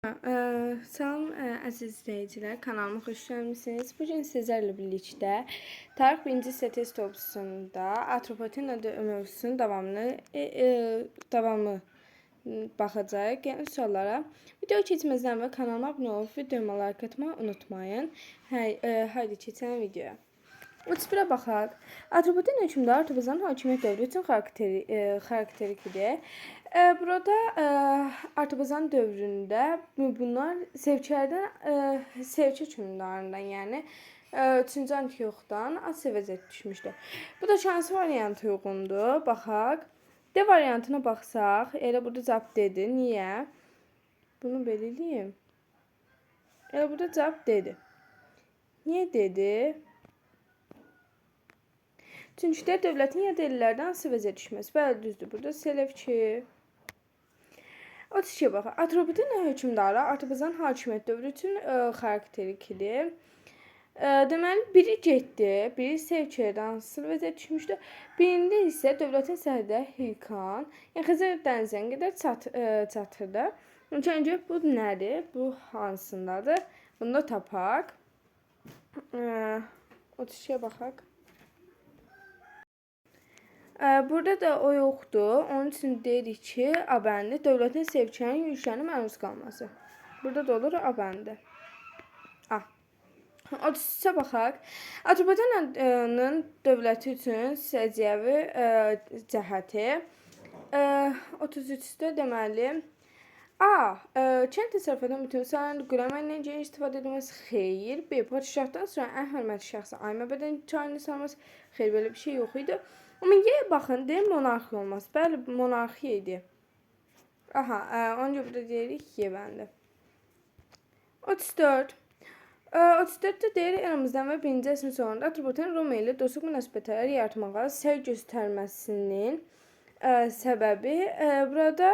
Salam əziz izləyicilər, kanalıma xoş gəlmisiniz. Bugün sizlərlə birlikdə tarix 1-ci hissə test toplusunda Atropatena mövzusunun davamı baxacağıq. Yəni suallara. Video keçməzdən əvvəl kanalıma abunə olub videoma like atmayı unutmayın. Haydi keçək videoya. 31-ə baxaq. Atropatena hökmdarı Artopazanın hakimiyyət dövrü üçün xarakterikdir. Burada Artopazan dövründə bunlar Sevki hökmdarından, yəni 3-cü Antioxdan Asiyaya düşmüşdür. Bu da şansı variantı uyğundur. Baxaq. D variantına baxsaq, elə burada cavab D-dir. Niyə? Bunu belə eləyim. Elə burada cavab D-dir. Niyə D-dir? Çünki də dövlətin ya dəlillərdən Asiyaya düşməsi. Bəli, düzdür. Burada Selevki. 32-yə baxaq. Atropatena hökmdarı Artopazanın hakimiyyət dövrü üçün xarakterikdir. Deməli, biri getdi, biri Sevkiyadan Asiyaya düşmüşdü. Birində isə dövlətin sərhədə Hilkan, yəni Xəzər dənizinə qədər çatırdı. Öncə bu nədir? Bu hansındadır? Bunu da tapaq. 32-yə baxaq. Burada da o yoxdur. Onun üçün deyirik ki, A bəndi dövlətin Sevkiyənin yürüşlərinə məruz qalması. Burada da olur A bəndi. 33-ə baxaq. Atropatenanın dövləti üçün səciyyəvi cəhəti. 33-də deməli kənd təsərrüfatının bütün sahənin qürəməklə geniş istifadə edilməsi xeyir. B. Padişahdan sonra ən hörmətli şəxsi ay məbədin çayını salması xeyir, belə bir şey yox idi. Amma Y baxın, D monarxiya olması. Bəli, monarxiya idi. Onca burada deyirik Y bəndi. 34. 34-də deyir eramızdan və 1-ci əsrin sonunda Atropatena Roma ilə dostluq münasibətləri yaratmağa səy göstərməsinin səbəbi burada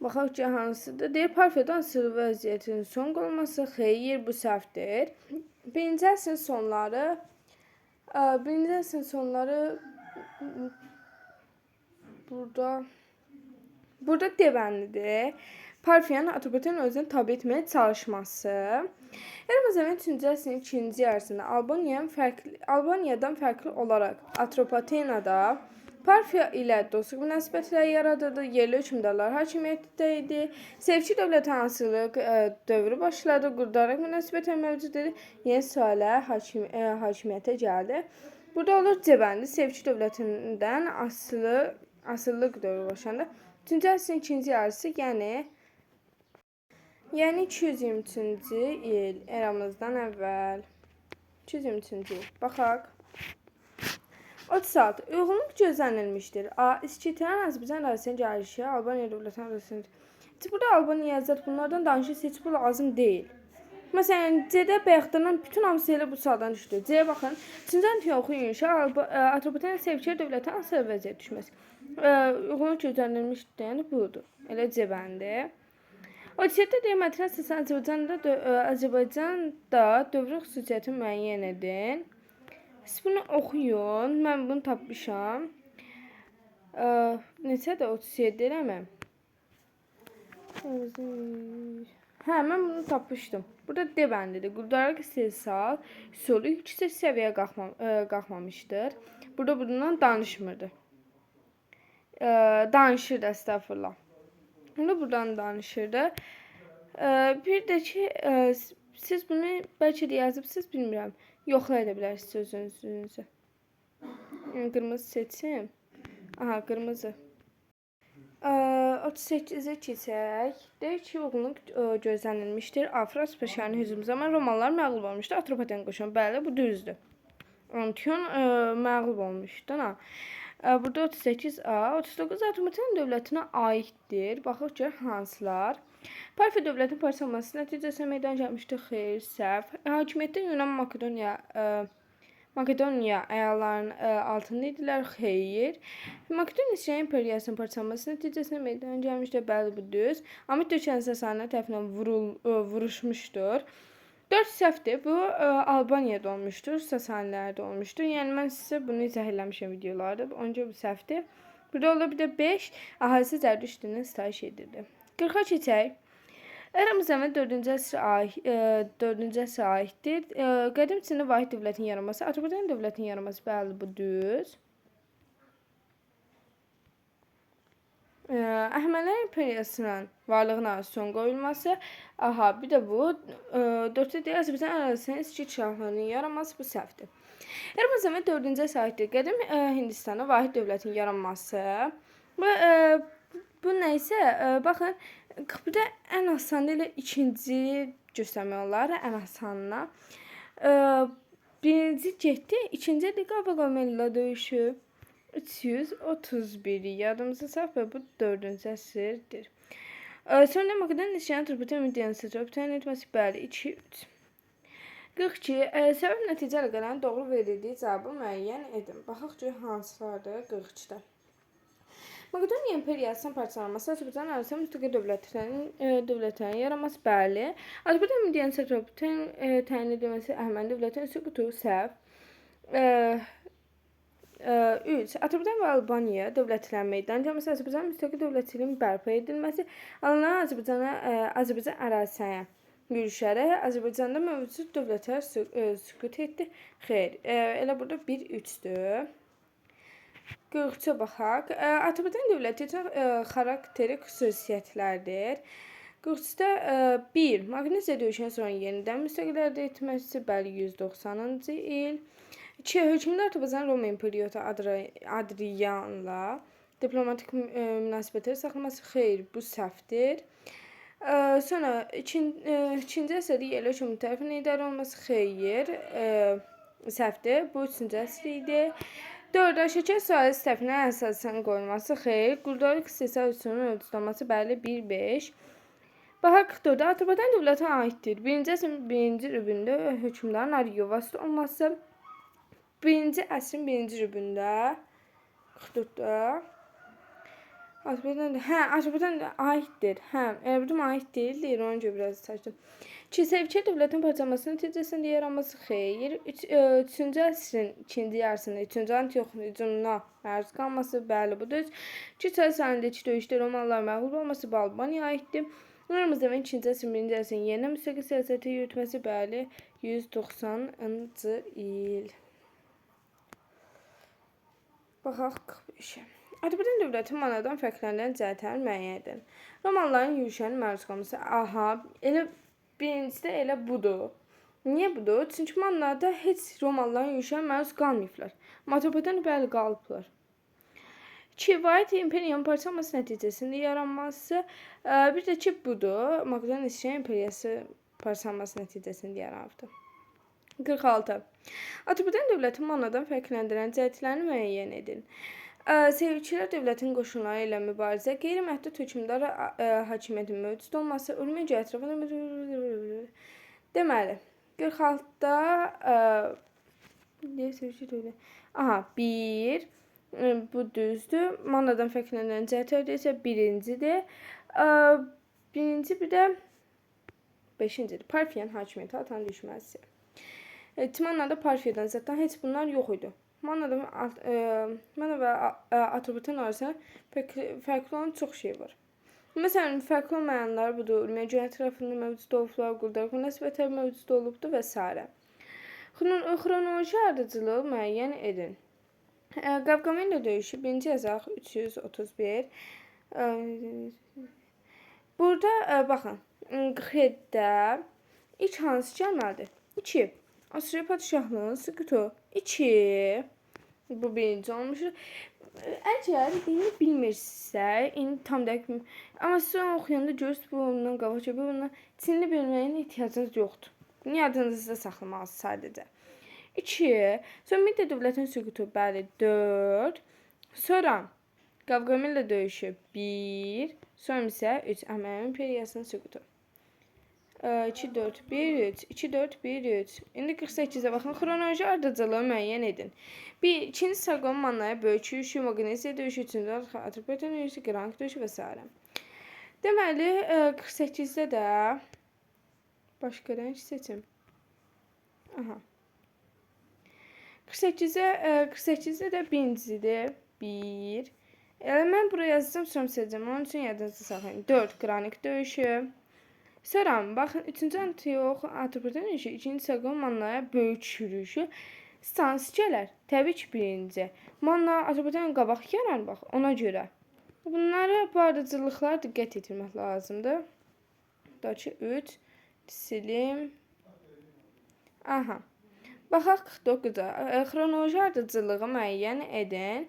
baxaq ki, hansıdır? Deyir Parfiyadan asılı vəziyyətinin son qoyulması xeyir, bu səhvdir. 1-ci əsrin sonları burada D bəndidir. Parfiyanın Atropatena özünü tabi etməyə çalışması. Eramızdan 3-cü əsrin ikinci yarısında Albaniyadan fərqli olaraq Atropatenada Parfiya ilə dostluq münasibətləri yaradıldı. Yerli hökmdarlar hakimiyyətdə idi. Sevki dövləti hansılıq dövrü başladı. Qurdarlıq münasibətləri mövcud idi. Yeni sualə hakimiyyətə gəldi. Burada olur C bəndi. Sevki dövlətindən asıllıq dövrü başlandı. 3-cü əsrin ikinci yarısı, yəni 223-cü il eramızdan əvvəl. 223-cü il. Baxaq. 36. Uyğunluq gözlənilmişdir. A. İskitlərin Azərbaycan ərazisinin gəlişi, Albaniya dövləti arasında. Burada Albaniya yazır. Bunlardan danışırsa heç bu lazım deyil. Məsələn, C-də bayaqdan bütün hamısı elə bu sualdan düşdü. C-yə baxın. 3-cü Antioxun yürüşü Atropatena Sevkiyə dövləti Asiyaya vəziyyət düşməsi. Uyğunluq gözlənilmişdir. Yəni budur. Elə C bəndi. 37-də deyir mətn əsasən Azərbaycanda dövrün xüsusiyyəti müəyyən edin. Siz bunu oxuyun. Mən bunu tapmışam. Neçədir? 37 eləmə. Mən bunu tapmışdım. Burada D bəndidir. Qurdarlıq istehsal üsulu yüksək səviyyəyə qalxmamışdır. Burada bundan danışmırdı. Danışırdı, əstəğfurullah. Bunu buradan danışırdı. Bir də ki, siz bunu bəlkə də yazıbsınız, bilmirəm. Yoxla edə bilərsiniz özünüzü. Qırmızı seçim. Qırmızı. 38-ə keçək. Deyir ki, uyğunluq gözlənilmişdir. Afras Paşanın hücumu zaman Romalılar məğlub olmuşdu. Atropatena qoşunu. Bəli, bu düzdür. Antion məğlub olmuşdu. Burada 38A. 39 Atropatena dövlətinə aiddir. Baxaq gör hansılar. Parfiya dövlətinin parçalanması nəticəsində meydana gəlmişdir. Xeyr, səhv. Hakimiyyətdə Yunan Makedoniya əyallarının altında idilər. Xeyr. Makedoniya İsrail imperiyasının parçalanması nəticəsində meydana gəlmişdir. Bəli, bu düz. Amit dökənin Sasaniya tərəfindən vuruşmuşdur. 4 səhvdir. Bu Albaniyada olmuşdur. Sasanilərdə olmuşdur. Yəni mən sizə bunu izah eləmişəm videolarda. Onca bu səhvdir. Burada olur bir də 5. Əhalisi Zərdüşt dinini sitayiş edirdi. 40-a keçək. Eramızdan əvvəl 4-cü əsrə aiddir. Qədim Çində vahid dövlətin yaranması, Azərbaycan dövlətinin yaranması, bəli, bu düz. Əhəmənilər imperiyasının varlığına son qoyulması, bir də bu. 4-cü deyil, Azərbaycan ərazisinin İskit şahlarının yaranması, bu səhvdir. Eramızdan əvvəl 4-cü əsrə aiddir. Qədim Hindistanda vahid dövlətin yaranması. Bu nəysə, baxın, burada ən asanı ilə ikinci göstərmək olar, ən asanına. Birinci getdi, ikinci də Qavqamela döyüşü. 331 yadımıza sağ və bu 4-cü əsrdir. Sonra Makedon nişanı Azərbaycan müddəyanı ötən etməsi, bəli, 2-3. 42. Səbəb nəticə əlaqələrin doğru verildiyi cavabı müəyyən edin. Baxaq ki, hansılardır 42-də. Makedoniya imperiyasının parçalanması, Azərbaycan ərazisində müstəqil dövlətlərin yaranması, bəli. Azərbaycan müddəyanı təyin edilməsi, Əhəməni dövlətin süqutu, səhv. 3. Azərbaycan və Albaniya dövlətlərin meydana gəlməsi, Azərbaycan müstəqil dövlətçiliyin bərpa edilməsi, alınan Azərbaycan ərazisinə yürüşərək Azərbaycanda mövcud dövlətlər süqut etdi. Xeyr, elə burada 1-3-dür. 43-ə baxaq. Azərbaycan dövləti üçün xarakteri xüsusiyyətlərdir. 43-də 1. Maqnesiya döyüşündən sonra yenidən müstəqil əldə etməsi, bəli, 190-cı il. 2. Hökmdar Azərbaycan Roma İmperiyotu Adrianla diplomatik münasibətləri saxlaması, xeyr, bu səhvdir. Sonra 2-ci əsrdə yerli hökumət tərəfindən idarə olunması, xeyr, səhvdir. Bu 3-cü əsr idi. 4. Şəkər sahəsi tərəfindən əsasən qoyulması, xeyr. Quldarlıq istehsal üsulunun mövcudlanması, bəli, 1-5. Baxaq 44-də Azərbaycan dövlətinə aiddir. 1-ci əsrin 1-ci rübündə hökmdarın Ariyovası olması, 1-ci əsrin 1-ci rübündə 44-də Azərbaycan aiddir. Burada aid deyil, ona görə biraz saçdım. 2. Sevkiyyə dövlətin parçalanması nəticəsində yaranması, xeyr. 3-cü əsrin 2-ci yarısında 3-cü Antioxun hücumuna məruz qalması, bəli, bu düz. 2 sənədəki döyüşdə Romalılar məğlub olması, Albaniya aiddir. Eramızdan 2-ci əsrin 1-ci əsrin yenidən müstəqil siyasəti yürütməsi, bəli, 190-cı il. Baxaq 45-ə. Azərbaycan dövləti Mannadan fərqlənən cəhətlərini müəyyən edin. Romalıların yürüşünə məruz qalması. Elə birincisi də elə budur. Niyə budur? Çünki Mannada heç Romalıların yürüşünə məruz qalmayıblar. Azərbaycan bəli qalıblar. 2. Vahid imperiyanın parçalanması nəticəsində yaranması. Bir də ki, budur. Makedon imperiyası parçalanması nəticəsində yaranıbdır. 46. Azərbaycan dövləti Mannadan fərqləndirən cəhətlərini müəyyən edin. Sevkilər dövlətin qoşunları ilə mübarizə, qeyri-məhdud hökmdar hakimiyyətin mövcud olması, Ürümqi ətrafında deməli, 46-da 1. Bu düzdür. Mannadan fərqləndirən cəhətlər isə birincidir. Birinci bir də 5-cidir. Parfiyan hakimiyyəti Atanın düşməsi. Manada Parfiyadan zaten heç bunlar yox idi. Manna və Azərbaycan arasında fərqli olan çox şey var. Məsələn, fərqli olmayanlar budur. Ürümqi ətrafında mövcud olublar, quldarlıq münasibətləri mövcud olubdur və s. Xronoloji ardıcılığı müəyyən edin. Qavqamela döyüşü 1-ci yazaq 331. Burada baxın, 47-də ilk hansı gəlməlidir? 2. Asuriya padişahlığının süqutu. 2. Bu birinci olmuşdur. Əgər dini bilmirsə, indi tam dəqiq, amma siz onu oxuyanda görürsünüz, bu ondan qabaq ki, bundan Çinli bilməyin ehtiyacınız yoxdur. Bunu yadınızda saxlamalısınız sadəcə. 2. Sonra Midiya dövlətinin süqutu, bəli, 4. Sonra Qavqamela döyüşü 1. Sonra isə 3. Əhəməni imperiyasının süqutu. 2-4-1-3, 2-4-1-3. İndi 48-ə baxın. Xronoloji ardıcılığı müəyyən edin. 2-ci Sarqon Mannaya böyük yürüşü, Maqnesiya döyüşü, 3-cü Azərbaycan döyüşü, Qranq döyüşü və s. Deməli, 48-də də başqa rəng seçim. 48-də də birincidir. 1. Mən buraya yazacağım, sonra seçəcəm. Onun üçün yadınızda saxlayın. 4. Qranq döyüşü. Sonra baxın, 3-cü Antiox Atropatenın işi, 2-ci Sargon Mannaya böyük çürüyüşü. Stansiyələr, təbii ki, birinci. Manna Atropatenın qabaq yaranır, bax, ona görə. Bunlara bu ardıcıllıqlara diqqət etmək lazımdır. Daki 3, silim. Aha. Baxaq 49-a. Xronoloji ardıcılığı müəyyən edin.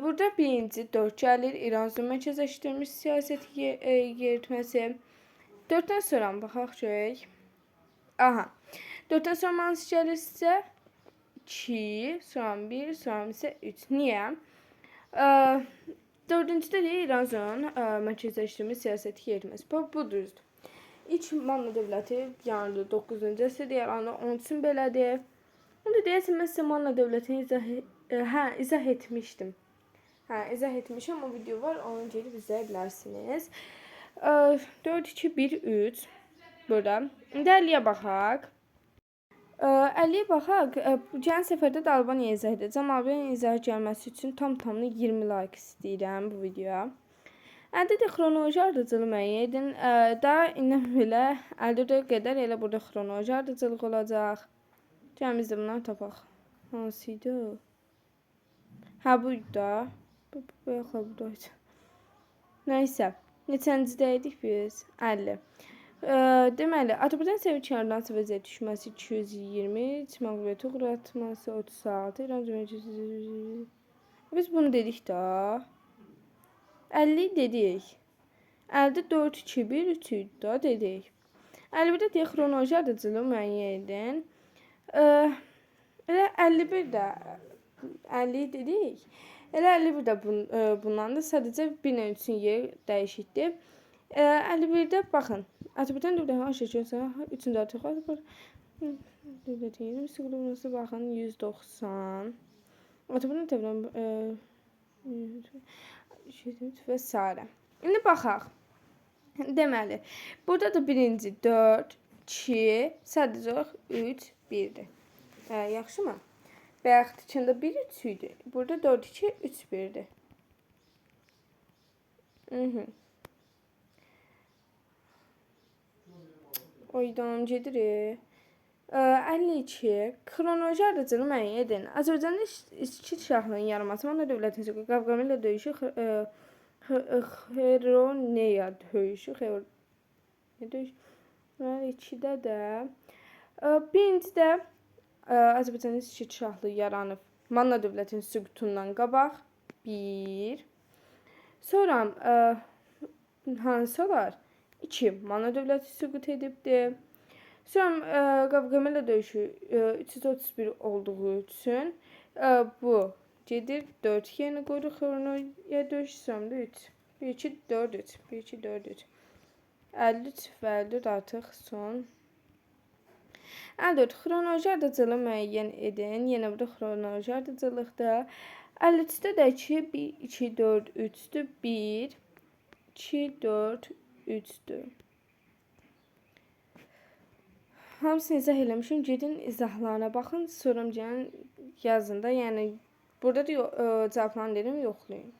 Burada birinci 4 gəlir. İran mərkəzləşdirilmiş siyasət yeritməsi. 4-dən sonra baxaq görək. Aha. 4-dən sonra hansı gəlir sizə? 2, sonra 1, sonra isə 3. Niyə? 4-cüdə də İran mərkəzləşdirilmiş siyasət yeritməsi. Bu düzdür. İlk Manna dövləti yarandı 9-cu əsrdə yarandı. Onun üçün belədir. Onu da deyəsən mən sizə Manna dövlətini izah etmişdim. İzah etmişəm. O video var. Onu gelib izləyə bilərsiniz. 4, 2, 1, 3. Burada. İndi 50-yə baxaq. 50-yə baxaq. Gələn səfərdə də Albaniyaya izah edəcəm. Albaniyaya izah gəlməsi üçün tam-tamına 20 like istəyirəm bu videoya. Əldə də xronoloji ardıcılığı müəyyən edin. Daha indi belə 54-ə qədər elə burada xronoloji ardıcılıq olacaq. Gəlin biz də bunları tapaq. Hansıydı? Buydu da. Bu yaxla buradaydı. Nəysə. Neçəncədəydik biz? 50. Deməli, Atropaten Seviçyandan vəziyyət düşməsi 220, məğlubiyyətə uğratması 36, İran Cümhuriyyəti. Biz bunu dedik da. 50 dedik. 50 4 2 1 3 da dedik. 51-də deyək xronoloji ardıcılığı müəyyən edin. Elə 51 də 50 dedik. Elə 51 də bundan da sadəcə 1 ilə 3-ün yeri dəyişikdir. 51-də baxın. Atropaten dövləti aşağı 3-cü Antiox dövləti 20 sıqılması baxın 190. Atropaten dövləti və s. İndi baxaq. Deməli, burada da birinci 4, 2, sadəcə 3, 1-dir. Yaxşı mı? Bayaq içində 1, 3 idi. Burada 4, 2, 3, 1-dir. Oydan gedir. 52. Xronoloji ardıcılığı müəyyən edin. Azərbaycanda İskit şahlığının yaranması, Manna dövlətinin Qavqamela döyüşü, Xeroneya döyüşü, döyüşü. 2-də də birincidə Azərbaycanın İskit şahlığı yaranıb. Manna dövlətinin süqutundan qabaq 1. Sonra hansı olar? 2. Manna dövləti süqut edibdir. Sonra Qavqamela döyüşü 331 olduğu üçün bu gedir 4 yeni qoydu. Xronologiya döyüşü sonra da 3. 1, 2, 4, 3. 1, 2, 4, 3. 53 və 54 artıq son. 54 xronoloji ardıcılığı müəyyən edin. Yenə burada xronoloji ardıcılıqda. 53-də də 2, 1, 2, 4, 3-dür. 1, 2, 4, 3-dür. Hamısını izah eləmişim. Gedin izahlarına baxın. Sonra gəlin yazın da. Yəni burada da cavablarını dedim, yoxlayın.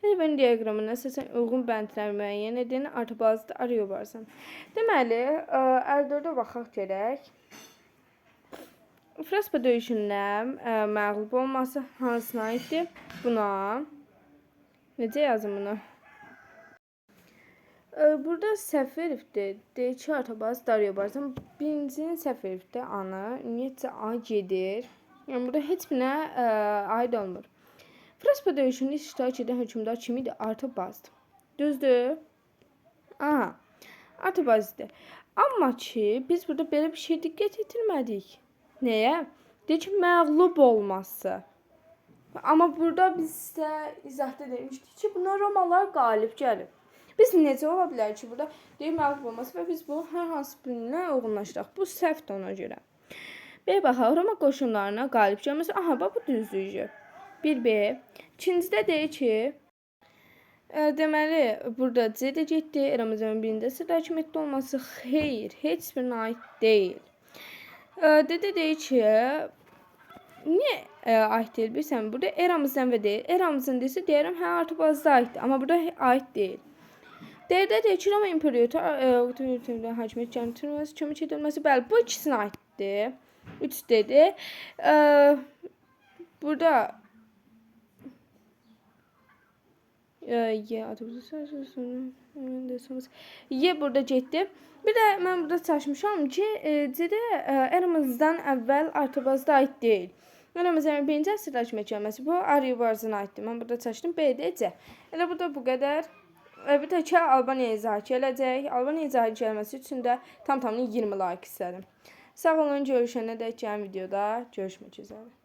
Elbən diaqramına əsasən uyğun bəndlər müəyyən edin. Artı bazda arıyor varsan. Deməli, 54-ə baxaq gedək. Fraspa döyüşündə məğlub olması hansına aiddir? Buna. Necə yazım bunu? Burada səhv veribdir. Deyir ki, Artabaz Daryo Barzan. Birincinin səhv veribdir ana. Ümumiyyətcə A gedir. Yəni burada heç birinə aid olmur. Fraspa döyüşündə iştirak edən hökmdar kim idi? Artabazdır. Düzdür? Aha. Artabazdır. Amma ki, biz burada belə bir şey diqqət etilmədik. Nəyə? Deyir ki, məğlub olması. Amma burada biz sizə izahda demişdik ki, buna Romalılar qalib gəlib. Biz necə ola bilər ki, burada deyir məğlub olması və biz bu hər hansı birinə uyğunlaşdıraq. Bu səhvdir ona görə. B baxaq, Roma qoşunlarına qalib gəlməsi. Aha, bax bu düzdür. 1B. İkincidə deyir ki, deməli, burada C də getdi. Eramızın birində sırda hakimiyyətdə olması xeyr, heç birinə aid deyil. D də deyir ki, niyə aid deyil bilirsən? Burada eramızdan və deyil. Eramızdan deyilsə deyərəm, hə, Artabazda aiddir. Amma burada aid deyil. D-də deyir ki, Roma İmperator hakimiyyət gətirməsi, kömək edilməsi. Bəli, bu ikisinə aiddir. 3 dedi. Burada Y burada getdi. Bir də mən burada çalışmışam ki, C-də eramızdan əvvəl Artabazda aid deyil. Yəni məsələn, 1-ci əsrdə hakimiyyət gəlməsi bu Ariyavarzına aiddir. Mən burada çalışdım B-də C. Elə burada bu qədər. Bir də ki, Albaniya izahı gələcək. Albaniya izahı gəlməsi üçün də tam-tamına 20 like istədim. Sağ olun, görüşənə dək gələn videoda görüşmək üzrə.